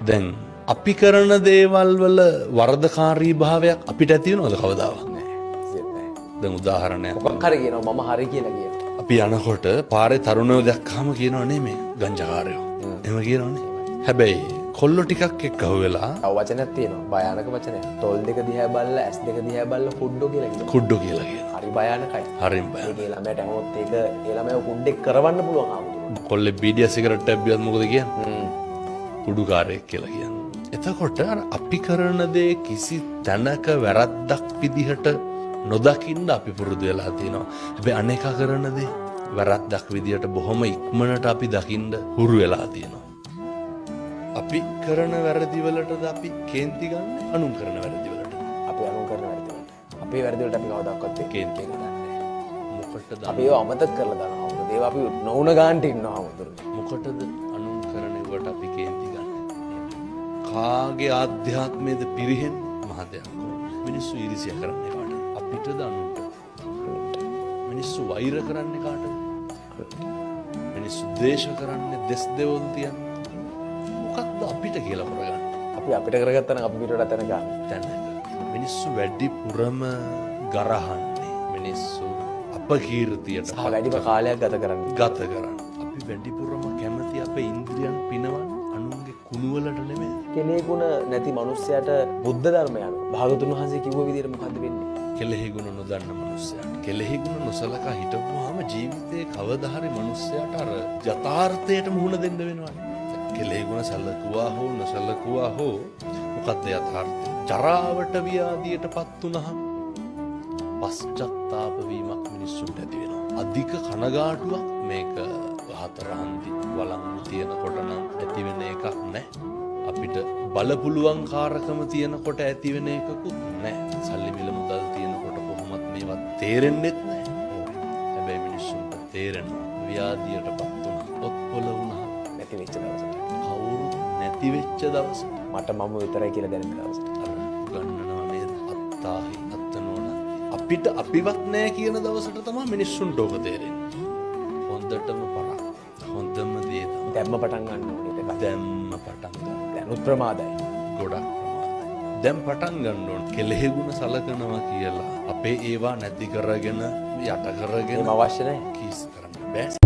දැන් අපි කරන දේවල් වල වරදකාරී භාවයක් අපිට ඇති වෙනවද කවදාවත්? දැන් උදාහරණයක් මොකක් හරි කියනවා මම හරි කියලා කියනවා. අපි යනකොට පාරේ තරුණයෝ දැක්කම කියනවා නේ මේ ගංජාකාරයෝ. එහෙම කියනවනේ. හැබැයි කොල්ලෝ ටිකක් එක්ක අහුවෙලා තව වචනයක් තියෙනවා භයානක වචනයක්. තොල් දෙක දිහා බලලා ඇස් දෙක දිහා බලලා කුඩ්ඩෝ කියලා කියනවා. කුඩ්ඩෝ කියලා කියනවා. හරි භයානකයි. හරිම බය. ඒ ළමයට හැමෝත් ඒක ඒ ළමයා කුඩ්ඩෙක් කරවන්න පුළුවන් ආමුදුර. කොල්ලේ බීඩිය සිගරට් එකක් බියත් මොකද කියන්නේ? කුඩුකාරයෙක් කියලා කියන්නේ. එතකොට අර අපි කරන දේ කිසි තැනක වැරද්දක් විදිහට නොදකින්න අපි පුරුදු වෙලා තියෙනවා. හැබැයි අනේක කරන දේ වැරද්දක් විදිහට බොහොම ඉක්මනට අපි දකින්න හුරු වෙලා තියෙනවා. අපි කරන වැරදි වලටද අපි කේන්ති ගන්න අනුන් කරන වැරදි වලට. අපි අනුන් කරන වැරදි වලට. අපේ වැරදි වලට අපි කවදාවත් කේන්ති ගන්නේ නැහැ. මොකටද අපි ඒව අමතක කරලා දානවා. මොකද ඒව අපි නොඋන ගන්නට ඉන්නවා ආමුදුර. මොකටද අනුන් කරන ඒවට අපි කේන්ති ගන්න? කාගේ ආධ්‍යාත්මයේද පිරිහෙන්නේ මහ දෙයක් ඕන. මිනිස්සු ඊර්ෂ්‍යා කරන්නේ කාටද? අපිටද අනුන්ට? මිනිස්සු වෛර කරන්නේ කාටද? මිනිස්සු ද්වේෂ කරන්නේ දෙස් දෙවොන් තියන්නේ. මොකක්ද අපිට කියලා කරගන්න? අපි අපිට කරගත්තා නම් අපි පිටට තැන ගන්න. දැන් මිනිස්සු වැඩිපුරම ගරහන්නේ මිනිස්සු අපකීර්තියට සහ වැඩිම කාලයක් ගත කරන්නේ. ගත කරන්න. අපි වැඩිපුරම කැමති අපේ ඉන්ද්‍රියන් පිනවන්න අනුන්ගේ කුණුවලට නෙමෙයි. කෙනෙකුණ නැති මනුස්සයට බුද්ධ ධර්මය අනුව භාගතුන් වහන්සේ කිව්ව විදිහට මොකද්ද වෙන්නේ? කෙලෙහි ගුණ නොදන්න මනුස්සයාට. කෙලෙහි ගුණ නොසලකා හිටපුවාම ජීවිතේ කවදා හරි මනුස්සයාට අර යථාර්ථයට මුහුණ දෙන්න වෙනවනේ. කෙලෙහි ගුණ සලකුවා හෝ නොසලකුවා හෝ මොකද්ද යථාර්ථය? ජරාවට ව්‍යාධියටපත් වුනහම පශ්චත්තාප වීමක් මිනිස්සුන්ට ඇති වෙනවා. අධික කනගාටුවක් මේක හතරහන්දි වළංගු තියෙනකොට නම් ඇති වෙන එකක් නැහැ. අපිට බලපුලුවන්කාරකම තියෙනකොට ඇති වෙන එකකුත් නැහැ. සල්ලි මිල මුදල් තියෙනකොට කොහොමත් මේවත් තේරෙන්නෙත් නැහැ. හැබැයි මිනිස්සුන්ට තේරෙනවා ව්‍යාධියටපත් වුණා, ඔත්පොළ වුණා, නැති වෙච්ච දවසට. කවුරුත් නැති වෙච්ච දවසට මට මම විතරයි කියලා දැනෙන දවසට. අර ගන්නනවා නේද? අත්තාහි අත්තනෝන. අපිට අපිවත් නැහැ කියන දවසට තමයි මිනිස්සුන්ට ඕක තේරෙන්නේ. හොඳටම පරක්. හොඳම දේ තමයි දැම්ම පටන් ගන්න ඕනේ ඒක. දැම්ම පටන් ගන්න. දැනුත් ප්‍රමාදයි. ගොඩක් ප්‍රමාදයි. දැන් පටන් ගන්න ඕන. කෙලෙහි ගුණ සලකනවා කියලා අපේ ඒවා නැති කරගෙන යට කරගෙන එහෙම අවශ්‍ය නැහැ. කීස් කරන්න බෑ.